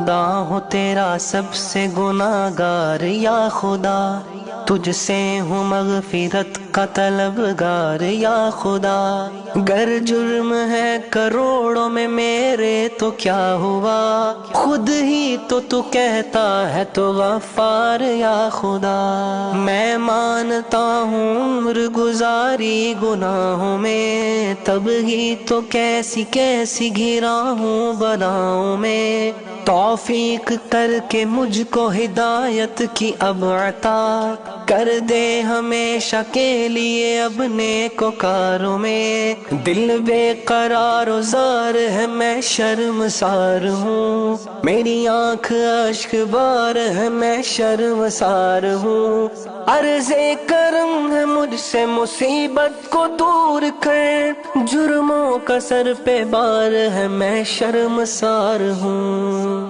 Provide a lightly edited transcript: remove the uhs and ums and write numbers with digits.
بندہ ہوں تیرا سب سے گناہگار یا خدا، تجھ سے ہوں مغفرت کا طلبگار یا خدا۔ گر جرم ہے کروڑوں میں میرے تو کیا ہوا، خود ہی تو کہتا ہے تو غفار یا خدا۔ میں مانتا ہوں عمر گزاری گناہوں میں، تب ہی تو کیسی کیسی گھرا ہوں بلاؤں میں۔ توفیق کر کے مجھ کو ہدایت کی اب عطا کر دے ہمیشہ کے لیے اب نیکوکاروں میں۔ دل بے قرار و زار ہے میں شرمسار ہوں، میری آنکھ اشک بار ہے میں شرمسار ہوں۔ عرض کرم ہے مجھ سے مصیبت کو دور کر، جرموں کا سر پہ بار ہے میں شرمسار ہوں۔